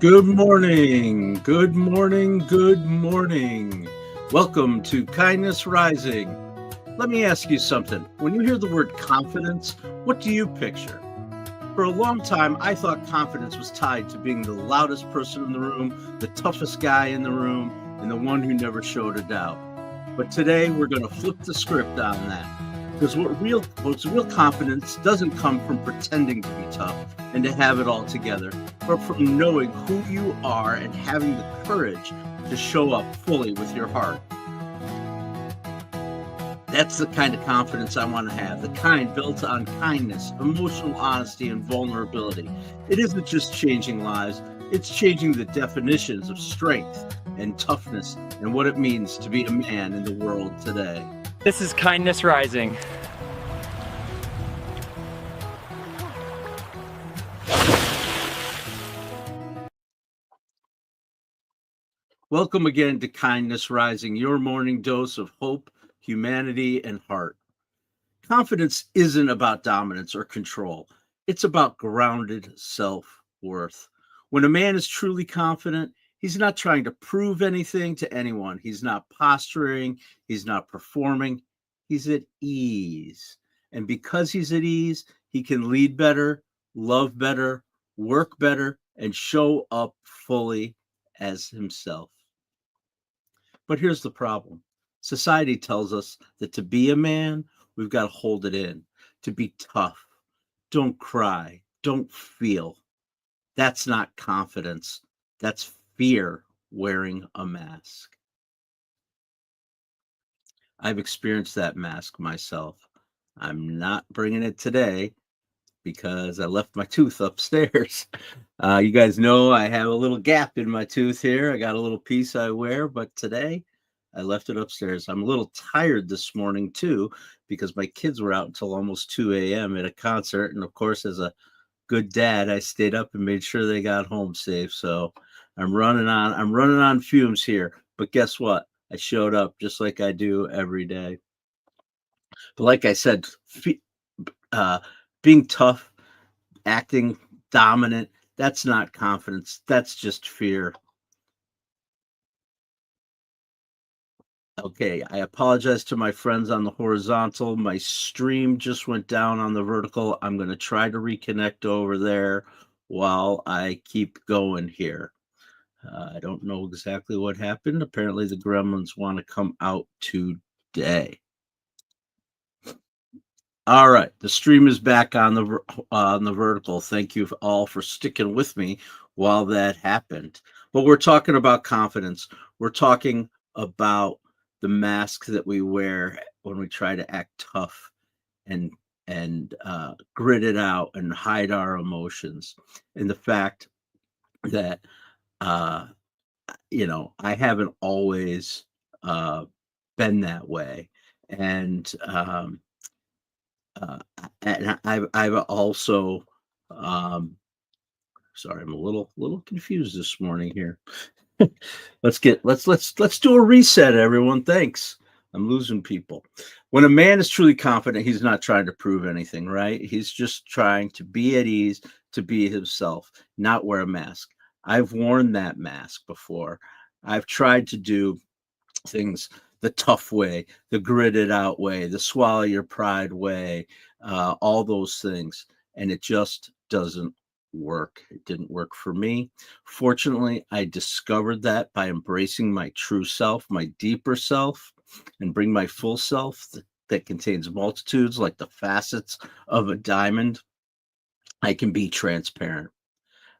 Good morning, good morning, good morning. Welcome to Kindness Rising. Let me ask you something. When you hear the word confidence, what do you picture? For a long time, I thought confidence was tied to being the loudest person in the room, the toughest guy in the room, and the one who never showed a doubt. But today, we're going to flip the script on that. Because what's real confidence doesn't come from pretending to be tough and to have it all together, but from knowing who you are and having the courage to show up fully with your heart. That's the kind of confidence I want to have, the kind built on kindness, emotional honesty, and vulnerability. It isn't just changing lives, it's changing the definitions of strength and toughness and what it means to be a man in the world today. This is Kindness Rising. Welcome again to Kindness Rising, your morning dose of hope, humanity, and heart. Confidence isn't about dominance or control. It's about grounded self-worth. When a man is truly confident, he's not trying to prove anything to anyone. He's not posturing. He's not performing. He's at ease. And because he's at ease, he can lead better, love better, work better, and show up fully as himself. But here's the problem. Society tells us that to be a man, we've got to hold it in, to be tough. Don't cry. Don't feel. That's not confidence. That's fear wearing a mask. I've experienced that mask myself. I'm not bringing it today because I left my tooth upstairs. You guys know I have a little gap in my tooth here. I got a little piece I wear, but today I left it upstairs. I'm a little tired this morning too, because my kids were out until almost 2 a.m. at a concert. And of course, as a good dad, I stayed up and made sure they got home safe. So I'm running on fumes here. But guess what? I showed up just like I do every day. But like I said, being tough, acting dominant, that's not confidence. That's just fear. Okay, I apologize to my friends on the horizontal. My stream just went down on the vertical. I'm going to try to reconnect over there while I keep going here. I don't know exactly what happened. Apparently, the gremlins want to come out today. All right, the stream is back on the vertical. Thank you all for sticking with me while that happened. But we're talking about confidence. We're talking about the mask that we wear when we try to act tough and grit it out and hide our emotions, and the fact that I haven't always been that way, and uh, and I've also sorry, I'm a little confused this morning here. let's do a reset, everyone. Thanks. I'm losing people. When a man is truly confident, he's not trying to prove anything, right? He's just trying to be at ease, to be himself, not wear a mask. I've worn that mask before. I've tried to do things the tough way, the gritted out way, the swallow your pride way, all those things. And it just doesn't work. It didn't work for me. Fortunately, I discovered that by embracing my true self, my deeper self, and bring my full self that contains multitudes like the facets of a diamond. I can be transparent.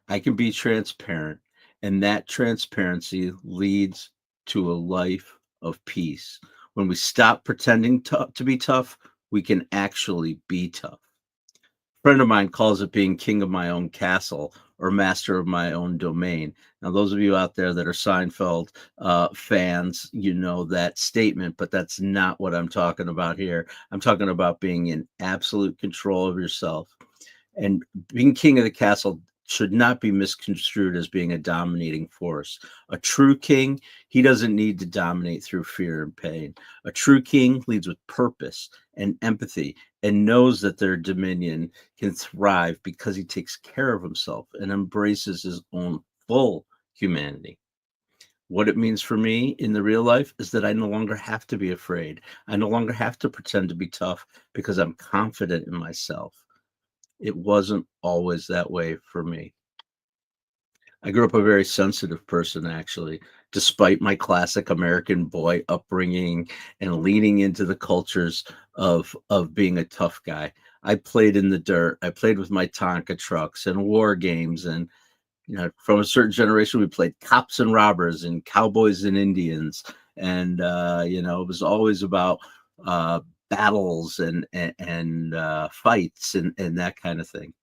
I can be transparent. And that transparency leads to a life of peace. When we stop pretending to be tough, we can actually be tough. A friend of mine calls it being king of my own castle or master of my own domain. Now, those of you out there that are Seinfeld fans, you know that statement, but that's not what I'm talking about here. I'm talking about being in absolute control of yourself. And being king of the castle should not be misconstrued as being a dominating force. A true king, he doesn't need to dominate through fear and pain. A true king leads with purpose and empathy and knows that their dominion can thrive because he takes care of himself and embraces his own full humanity. What it means for me in the real life is that I no longer have to be afraid. I no longer have to pretend to be tough because I'm confident in myself. It wasn't always that way for me. I grew up a very sensitive person, actually, despite my classic American boy upbringing and leaning into the cultures of being a tough guy. I played in the dirt. I played with my Tonka trucks and war games, and from a certain generation, we played cops and robbers and cowboys and Indians, and it was always about uh, battles and fights and that kind of thing.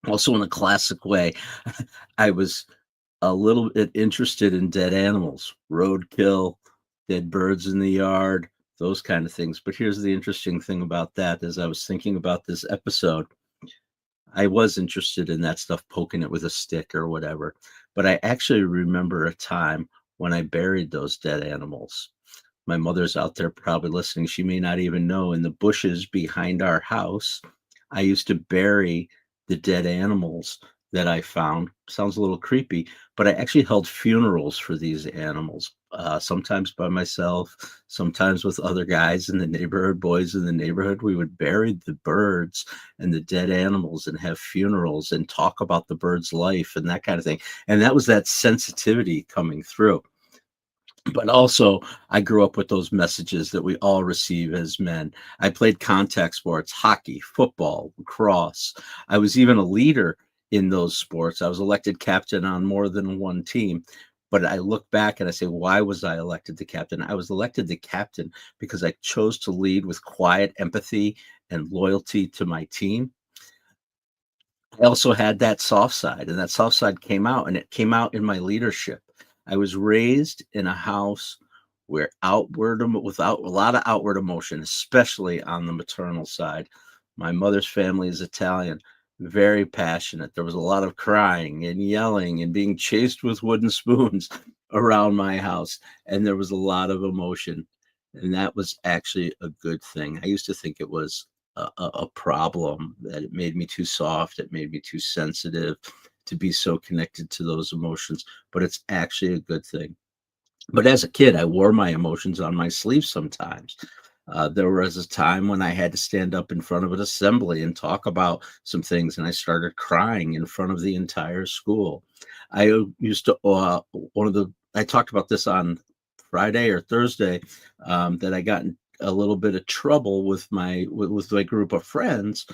Also, in a classic way, I was a little bit interested in dead animals, roadkill, dead birds in the yard, those kind of things. But here's the interesting thing about that: as I was thinking about this episode, I was interested in that stuff, poking it with a stick or whatever. But I actually remember a time when I buried those dead animals. My mother's out there probably listening. She may not even know. In the bushes behind our house, I used to bury the dead animals that I found. Sounds a little creepy, but I actually held funerals for these animals, sometimes by myself, sometimes with other guys in the neighborhood, boys in the neighborhood. We would bury the birds and the dead animals and have funerals and talk about the bird's life and that kind of thing. And that was that sensitivity coming through. But also, I grew up with those messages that we all receive as men. I played contact sports, hockey, football, lacrosse. I was even a leader in those sports. I was elected captain on more than one team. But I look back and I say, why was I elected the captain? I was elected the captain because I chose to lead with quiet empathy and loyalty to my team. I also had that soft side, and that soft side came out, and it came out in my leadership. I was raised in a house where without a lot of outward emotion, especially on the maternal side. My mother's family is Italian, very passionate. There was a lot of crying and yelling and being chased with wooden spoons around my house, and there was a lot of emotion, and that was actually a good thing. I used to think it was a problem, that it made me too soft, it made me too sensitive to be so connected to those emotions, but it's actually a good thing. But as a kid, I wore my emotions on my sleeve sometimes. There was a time when I had to stand up in front of an assembly and talk about some things, and I started crying in front of the entire school. Used to, I talked about this on Friday or Thursday, that I got in a little bit of trouble with my group of friends,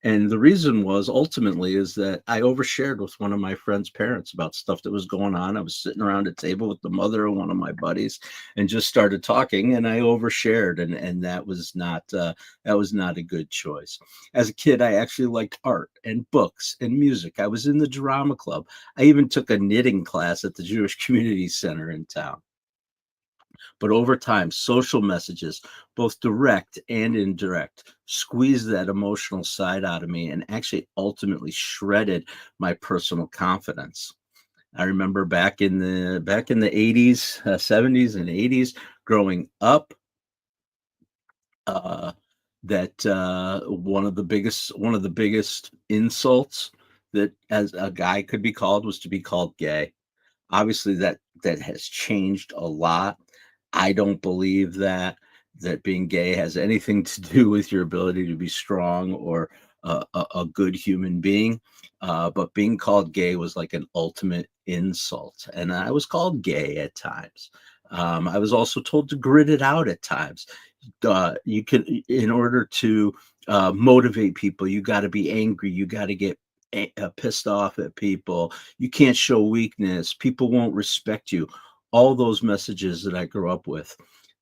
and the reason was ultimately is that I overshared with one of my friend's parents about stuff that was going on. I was sitting around a table with the mother of one of my buddies and just started talking, and I overshared, and that was not a good choice. As a kid, I actually liked art and books and music. I was in the drama club. I even took a knitting class at the Jewish Community Center in town. But over time, social messages, both direct and indirect, squeezed that emotional side out of me and actually ultimately shredded my personal confidence. I remember back in the 80s, 70s and 80s, growing up, uh, that one of the biggest insults that as a guy could be called was to be called gay. Obviously, that has changed a lot. I don't believe that being gay has anything to do with your ability to be strong or a good human being. But being called gay was like an ultimate insult, and I was called gay at times. I was also told to grit it out at times. You can, in order to motivate people, you got to be angry. You got to get pissed off at people. You can't show weakness. People won't respect you. All those messages that I grew up with,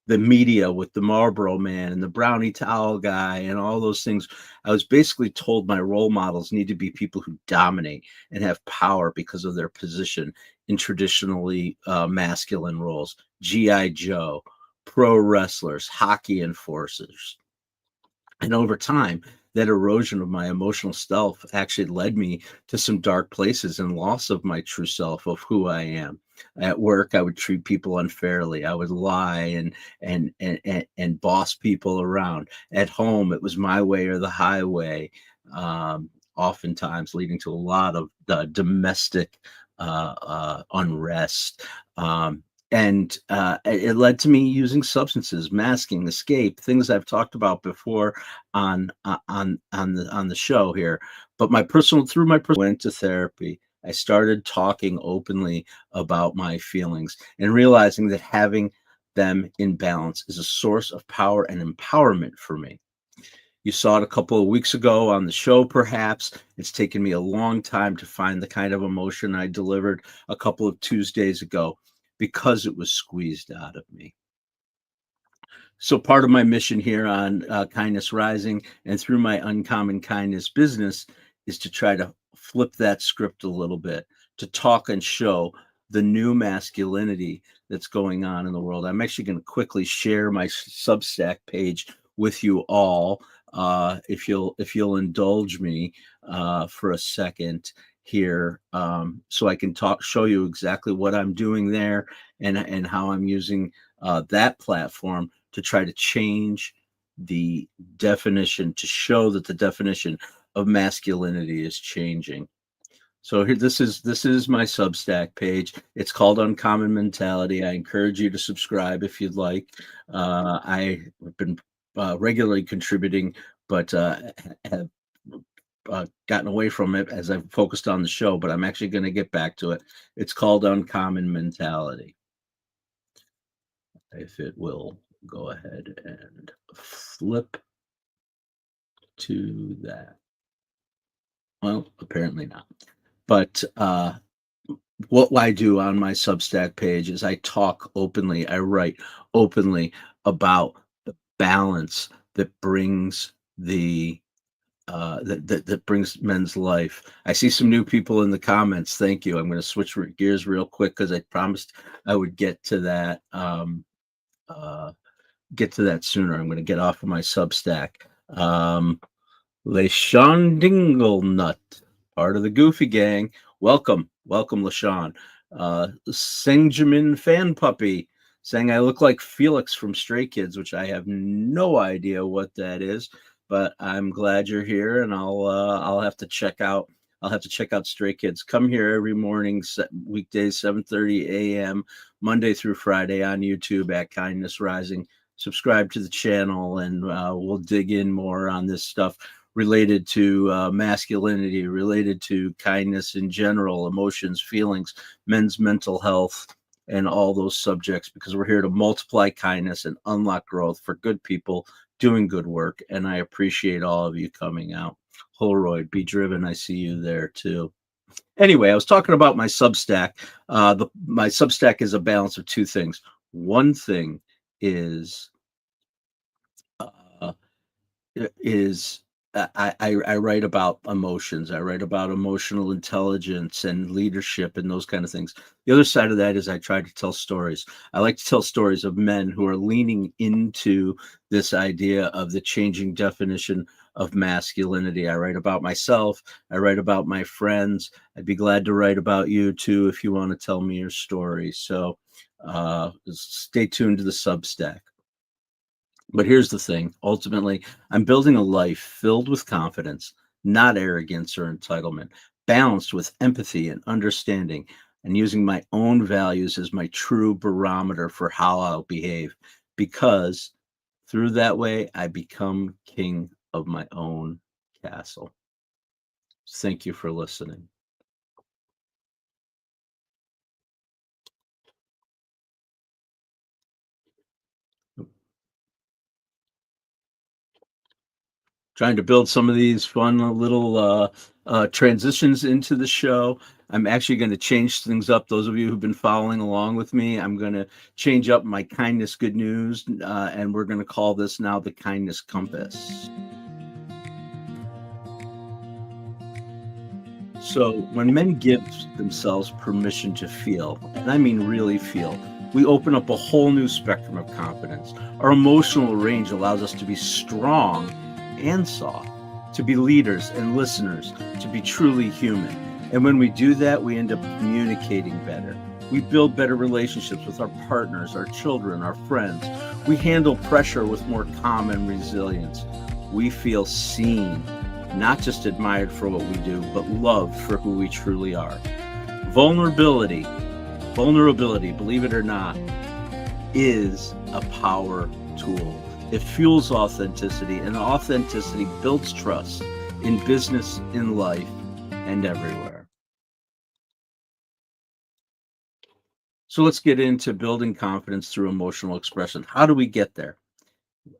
the media with the Marlboro Man and the Brownie Towel guy and all those things. I was basically told my role models need to be people who dominate and have power because of their position in traditionally masculine roles. G.I. Joe, pro wrestlers, hockey enforcers. And over time, that erosion of my emotional self actually led me to some dark places and loss of my true self of who I am. At work, I would treat people unfairly. I would lie and boss people around. At home, it was my way or the highway. Oftentimes leading to a lot of domestic unrest. And it led to me using substances, masking, escape, things I've talked about before on the show here. But through my personal went to therapy. I started talking openly about my feelings and realizing that having them in balance is a source of power and empowerment for me. You saw it a couple of weeks ago on the show, perhaps. It's taken me a long time to find the kind of emotion I delivered a couple of Tuesdays ago because it was squeezed out of me. So part of my mission here on Kindness Rising and through my Uncommon Kindness business is to try to flip that script a little bit, to talk and show the new masculinity that's going on in the world. I'm actually going to quickly share my Substack page with you all, if you'll indulge me for a second here, so I can show you exactly what I'm doing there and how I'm using that platform to try to change the definition, to show that the definition of masculinity is changing. So here, this is my Substack page. It's called Uncommon Mentality. I encourage you to subscribe if you'd like. I have been regularly contributing, but have gotten away from it as I've focused on the show. But I'm actually going to get back to it. It's called Uncommon Mentality. If it will go ahead and flip to that. Well, apparently not. But what I do on my Substack page is I talk openly, I write openly about the balance that brings that brings men's life. I see some new people in the comments. Thank you. I'm going to switch gears real quick because I promised I would get to that sooner. I'm going to get off of my Substack. LaShawn Dinglenut, part of the Goofy Gang. Welcome, LaShawn. Singjamin Fan Puppy saying I look like Felix from Stray Kids, which I have no idea what that is, but I'm glad you're here, and I'll have to check out. I'll have to check out Stray Kids. Come here every morning, weekdays, 7:30 a.m., Monday through Friday on YouTube at Kindness Rising. Subscribe to the channel, and we'll dig in more on this stuff related to masculinity, related to kindness in general, emotions, feelings, men's mental health, and all those subjects, because we're here to multiply kindness and unlock growth for good people doing good work. And I appreciate all of you coming out. Holroyd, be driven. I see you there too. Anyway, I was talking about my Substack. My Substack is a balance of two things. One thing is I write about emotions. I write about emotional intelligence and leadership and those kind of things. The other side of that is I try to tell stories. I like to tell stories of men who are leaning into this idea of the changing definition of masculinity. I write about myself. I write about my friends. I'd be glad to write about you too if you want to tell me your story. So stay tuned to the Substack. But here's the thing. Ultimately, I'm building a life filled with confidence, not arrogance or entitlement, balanced with empathy and understanding, and using my own values as my true barometer for how I'll behave. Because through that way, I become king of my own castle. Thank you for listening. Trying to build some of these fun little transitions into the show. I'm actually going to change things up. Those of you who've been following along with me, I'm going to change up my kindness good news, and we're going to call this now the Kindness Compass. So when men give themselves permission to feel, and I mean really feel, we open up a whole new spectrum of confidence. Our emotional range allows us to be strong and soft, to be leaders and listeners, to be truly human. And when we do that, we end up communicating better. We build better relationships with our partners, our children, our friends. We handle pressure with more calm and resilience. We feel seen, not just admired for what we do, but loved for who we truly are. Vulnerability, believe it or not, is a power tool. It fuels authenticity, and authenticity builds trust in business, in life, and everywhere. So let's get into building confidence through emotional expression. How do we get there?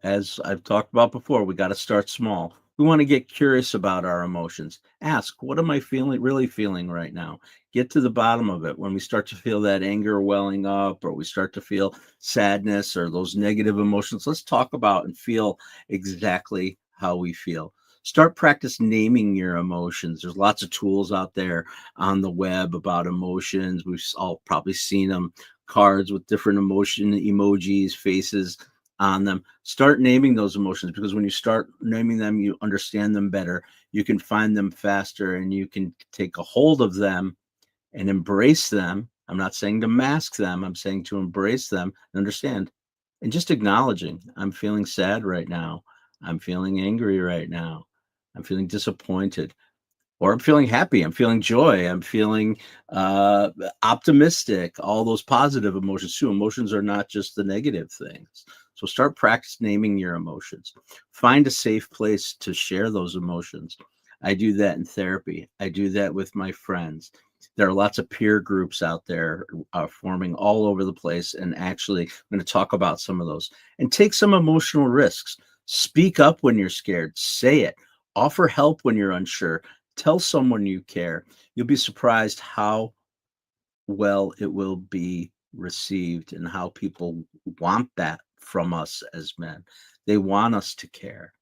As I've talked about before, we got to start small. We want to get curious about our emotions. Ask, what am I really feeling right now? Get to the bottom of it. When we start to feel that anger welling up, or we start to feel sadness or those negative emotions, let's talk about and feel exactly how we feel. Start practice naming your emotions. There's lots of tools out there on the web about emotions. We've all probably seen them, cards with different emotion emojis, faces on them. Start naming those emotions, because when you start naming them, you understand them better. You can find them faster, and you can take a hold of them and embrace them. I'm not saying to mask them. I'm saying to embrace them and understand. And just acknowledging, I'm feeling sad right now. I'm feeling angry right now. I'm feeling disappointed, or I'm feeling happy. I'm feeling joy. I'm feeling optimistic. All those positive emotions too. Emotions are not just the negative things. So start practice naming your emotions. Find a safe place to share those emotions. I do that in therapy. I do that with my friends. There are lots of peer groups out there forming all over the place. And actually, I'm going to talk about some of those and take some emotional risks. Speak up when you're scared. Say it. Offer help when you're unsure. Tell someone you care. You'll be surprised how well it will be received, and how people want that from us as men. They want us to care.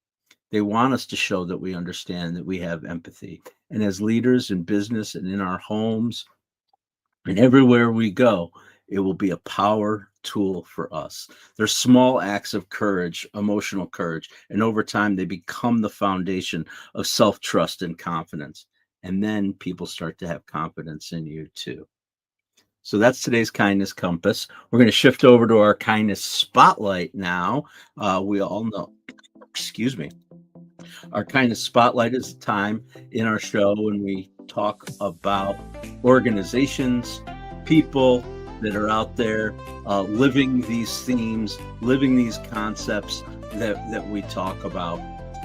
They want us to show that we understand, that we have empathy. And as leaders in business and in our homes and everywhere we go, it will be a power tool for us. They're small acts of courage, emotional courage, and over time they become the foundation of self-trust and confidence. And then people start to have confidence in you too. So that's today's kindness compass. We're going to shift over to our kindness spotlight now. We all know, excuse me, our kindness spotlight is a time in our show when we talk about organizations, people that are out there living these themes, living these concepts that we talk about.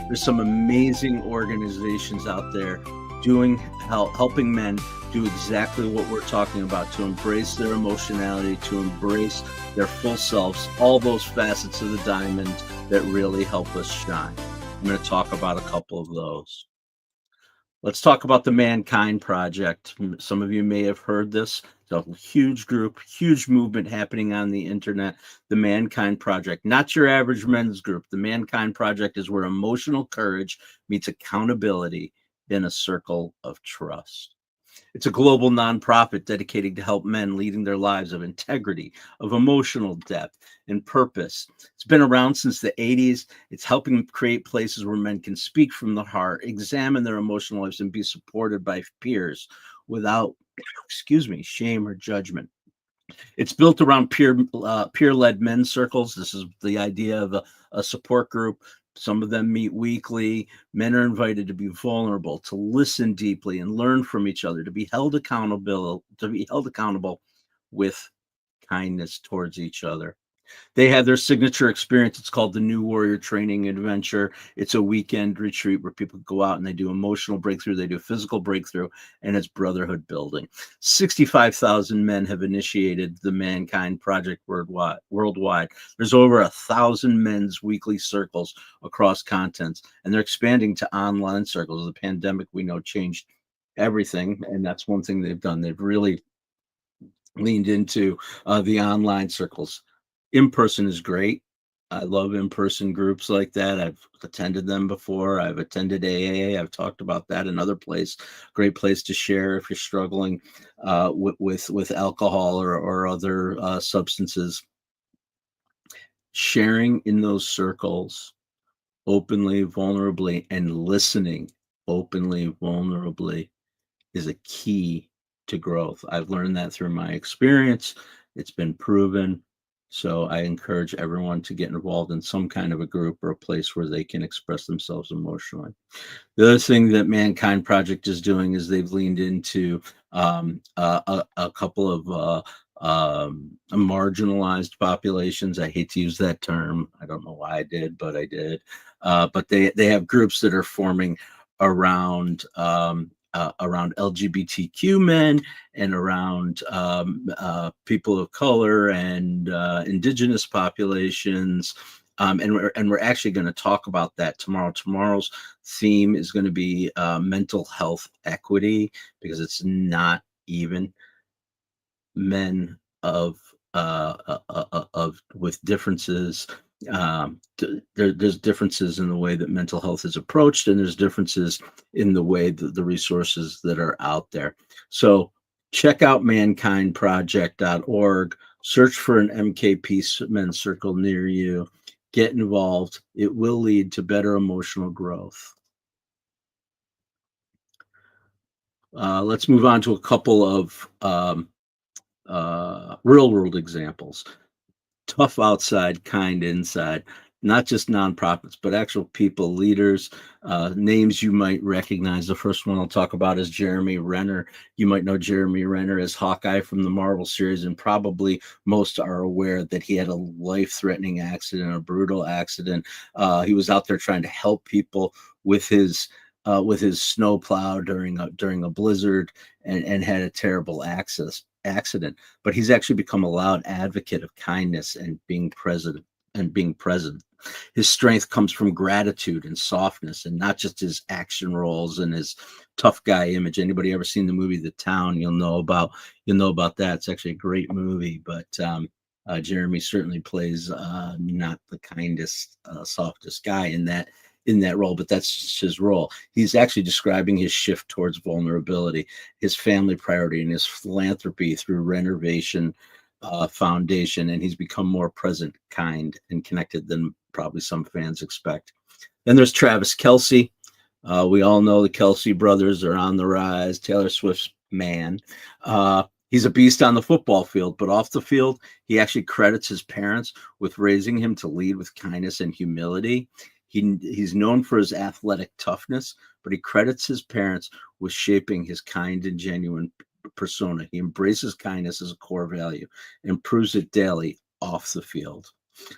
There's some amazing organizations out there helping men do exactly what we're talking about, to embrace their emotionality, to embrace their full selves, all those facets of the diamond that really help us shine. I'm going to talk about a couple of those. Let's talk about the Mankind Project. Some of you may have heard this. It's a huge group, huge movement happening on the internet. The Mankind Project, not your average men's group. The Mankind Project is where emotional courage meets accountability in a circle of trust. It's a global nonprofit dedicated to help men leading their lives of integrity, of emotional depth, and purpose. It's been around since the 80s. It's helping create places where men can speak from the heart, examine their emotional lives, and be supported by peers without, shame or judgment. It's built around peer-led men's circles. This is the idea of a support group. Some of them meet weekly. Men are invited to be vulnerable, to listen deeply, and learn from each other, to be held accountable with kindness towards each other. They have their signature experience. It's called the New Warrior Training Adventure. It's a weekend retreat where people go out and they do emotional breakthrough, they do physical breakthrough, and it's brotherhood building. 65,000 men have initiated the Mankind Project worldwide. There's over 1,000 men's weekly circles across continents, and they're expanding to online circles. The pandemic, we know, changed everything, and that's one thing they've done. They've really leaned into the online circles. In-person is great. I love in-person groups like that. I've attended them before. I've attended AA. I've talked about that. Another place, great place to share if you're struggling with alcohol or other substances. Sharing in those circles openly, vulnerably, and listening openly, vulnerably is a key to growth. I've learned that through my experience. It's been proven. So I encourage everyone to get involved in some kind of a group or a place where they can express themselves emotionally. The other thing that Mankind Project is doing is they've leaned into a couple of marginalized populations. I hate to use that term. I don't know why I did, but I did. But they have groups that are forming around LGBTQ men and around people of color and indigenous populations. And we're actually going to talk about that tomorrow. Tomorrow's theme is going to be mental health equity, because it's not even men of with differences. There's differences in the way that mental health is approached, and there's differences in the way that the resources that are out there. So check out mankindproject.org, search for an MKP Men's Circle near you, get involved. It will lead to better emotional growth. Let's move on to a couple of real world examples. Tough outside, kind inside. Not just nonprofits, but actual people, leaders, names you might recognize. The first one I'll talk about is Jeremy Renner. You might know Jeremy Renner as Hawkeye from the Marvel series, and probably most are aware that he had a life-threatening accident, a brutal accident. He was out there trying to help people with his snowplow during a blizzard, and had a terrible accident. But he's actually become a loud advocate of kindness and being present. His strength comes from gratitude and softness, and not just his action roles and his tough guy image. Anybody ever seen the movie The Town? You'll know about that. It's actually a great movie, but Jeremy certainly plays not the kindest, softest guy in that role, but that's just his role. He's actually describing his shift towards vulnerability, his family priority, and his philanthropy through Renovation Foundation, and he's become more present, kind, and connected than probably some fans expect. Then there's Travis Kelce. We all know the Kelce brothers are on the rise. Taylor Swift's man. He's a beast on the football field, but off the field, he actually credits his parents with raising him to lead with kindness and humility. He's known for his athletic toughness, but he credits his parents with shaping his kind and genuine persona. He embraces kindness as a core value and proves it daily off the field.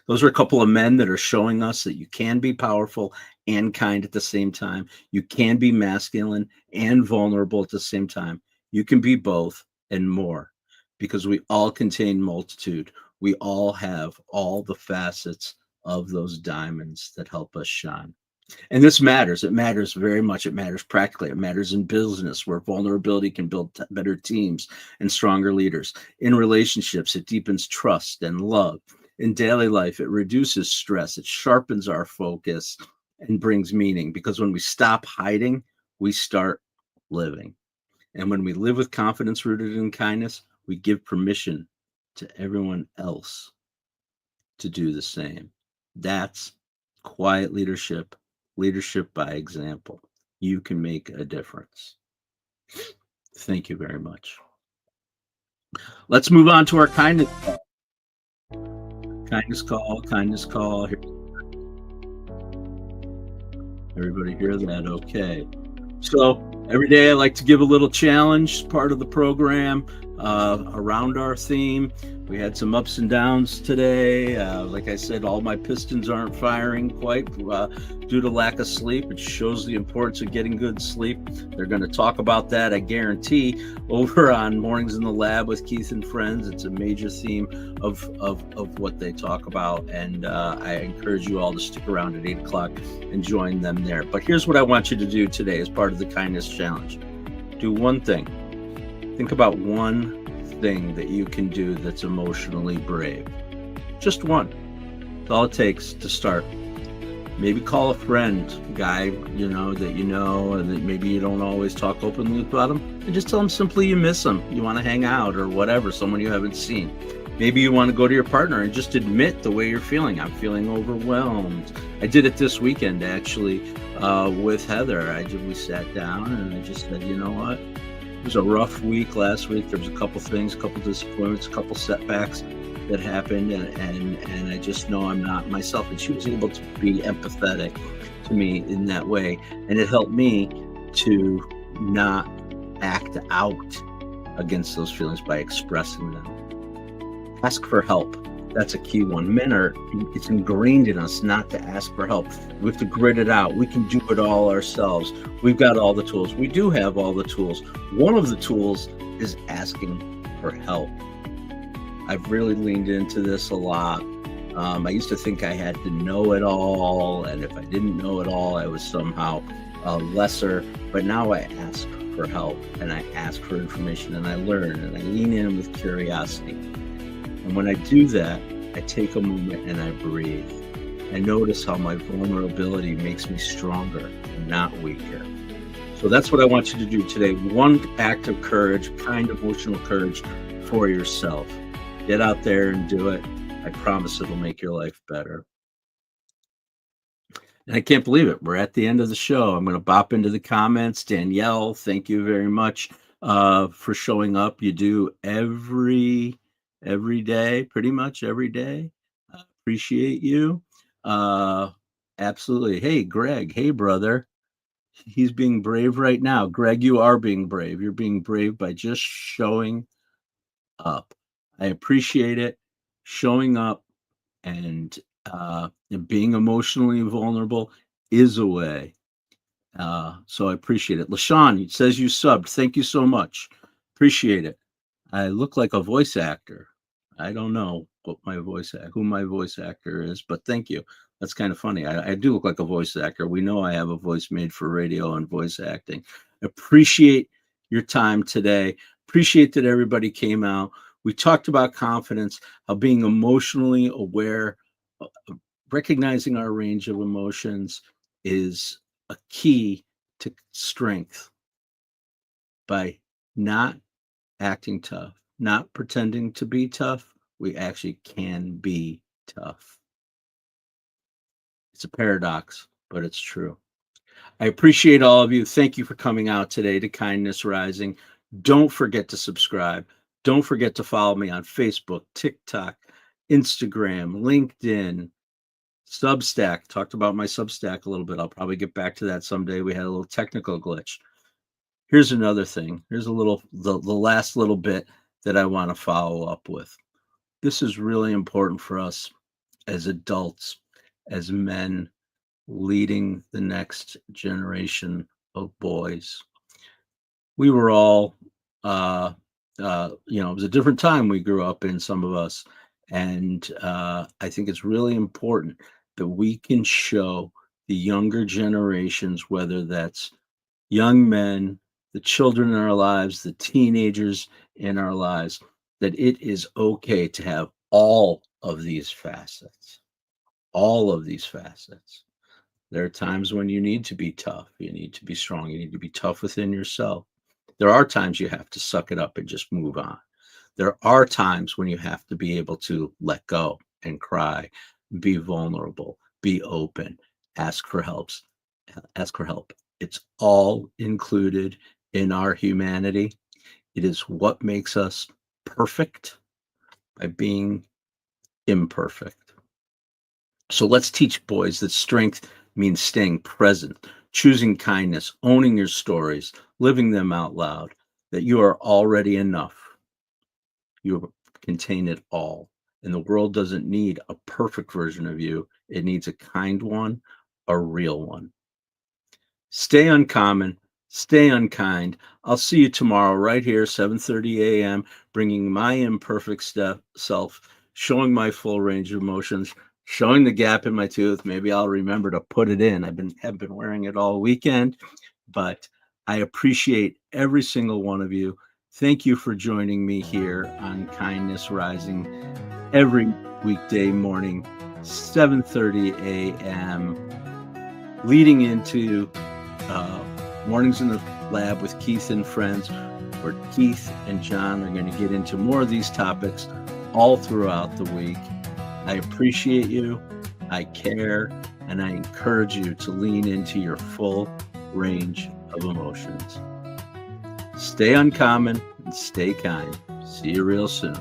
Those are a couple of men that are showing us that you can be powerful and kind at the same time. You can be masculine and vulnerable at the same time. You can be both and more, because we all contain multitude. We all have all the facets of those diamonds that help us shine. And this matters. It matters very much. It matters practically. It matters in business, where vulnerability can build better teams and stronger leaders. In relationships, it deepens trust and love. In daily life, it reduces stress. It sharpens our focus and brings meaning, because when we stop hiding, we start living. And when we live with confidence rooted in kindness, we give permission to everyone else to do the same. That's quiet leadership, leadership by example. You can make a difference. Thank you very much. Let's move on to our kindness call. Kindness call. Everybody hear that? Okay. So every day I like to give a little challenge, part of the program, around our theme. We had some ups and downs today. Like I said, all my pistons aren't firing quite due to lack of sleep. It shows the importance of getting good sleep. They're going to talk about that, I guarantee, over on Mornings in the Lab with Keith and Friends. It's a major theme of what they talk about, and I encourage you all to stick around at 8 o'clock and join them there. But here's what I want you to do today as part of the Kindness Challenge. Do one thing. Think about one thing that you can do that's emotionally brave. Just one. That's all it takes to start. Maybe call a friend, guy that you know, and that maybe you don't always talk openly about him, and just tell him simply you miss him, you want to hang out or whatever, someone you haven't seen. Maybe you want to go to your partner and just admit the way you're feeling. I'm feeling overwhelmed. I did it this weekend, actually, with Heather. We sat down and I just said, you know what? It was a rough week last week. There was a couple things, a couple disappointments, a couple setbacks. that happened, and I just know I'm not myself. And she was able to be empathetic to me in that way, and it helped me to not act out against those feelings by expressing them. Ask for help. That's a key one. It's ingrained in us not to ask for help. We have to grit it out. We can do it all ourselves. We've got all the tools. We do have all the tools. One of the tools is asking for help. I've really leaned into this a lot. I used to think I had to know it all, and if I didn't know it all, I was somehow lesser. But now I ask for help, and I ask for information, and I learn, and I lean in with curiosity. And when I do that, I take a moment and I breathe. I notice how my vulnerability makes me stronger and not weaker. So that's what I want you to do today. One act of courage, kind emotional courage for yourself. Get out there and do it. I promise it'll make your life better. And I can't believe it. We're at the end of the show. I'm going to bop into the comments. Danielle, thank you very much for showing up. You do every day, pretty much every day. I appreciate you. Absolutely. Hey, Greg. Hey, brother. He's being brave right now. Greg, you are being brave. You're being brave by just showing up. I appreciate it. Showing up and being emotionally vulnerable is a way. So I appreciate it. LaShawn says you subbed. Thank you so much. Appreciate it. I look like a voice actor. I don't know who my voice actor is, but thank you. That's kind of funny. I do look like a voice actor. We know I have a voice made for radio and voice acting. Appreciate your time today. Appreciate that everybody came out. We talked about confidence, how being emotionally aware, recognizing our range of emotions is a key to strength. By not acting tough, not pretending to be tough, we actually can be tough. It's a paradox, but it's true. I appreciate all of you. Thank you for coming out today to Kindness Rising. Don't forget to subscribe. Don't forget to follow me on Facebook, TikTok, Instagram, LinkedIn, Substack. Talked about my Substack a little bit. I'll probably get back to that someday. We had a little technical glitch. Here's another thing. Here's the last little bit that I want to follow up with. This is really important for us as adults, as men leading the next generation of boys. We were all, it was a different time we grew up in, some of us. And I think it's really important that we can show the younger generations, whether that's young men, the children in our lives, the teenagers in our lives, that it is okay to have all of these facets. All of these facets. There are times when you need to be tough. You need to be strong. You need to be tough within yourself. There are times you have to suck it up and just move on. There are times when you have to be able to let go and cry, be vulnerable, be open, ask for help. It's all included in our humanity. It is what makes us perfect by being imperfect. So let's teach boys that strength means staying present, choosing kindness, owning your stories, living them out loud, that you are already enough. You contain it all. And the world doesn't need a perfect version of you. It needs a kind one, a real one. Stay uncommon, stay unkind. I'll see you tomorrow right here, 7:30 a.m., bringing my imperfect self, showing my full range of emotions, showing the gap in my tooth. Maybe I'll remember to put it in. Have been wearing it all weekend, but I appreciate every single one of you. Thank you for joining me here on Kindness Rising every weekday morning, 7:30 a.m., leading into Mornings in the Lab with Keith and Friends, where Keith and John are going to get into more of these topics all throughout the week. I appreciate you, I care, and I encourage you to lean into your full range of emotions. Stay uncommon and stay kind. See you real soon.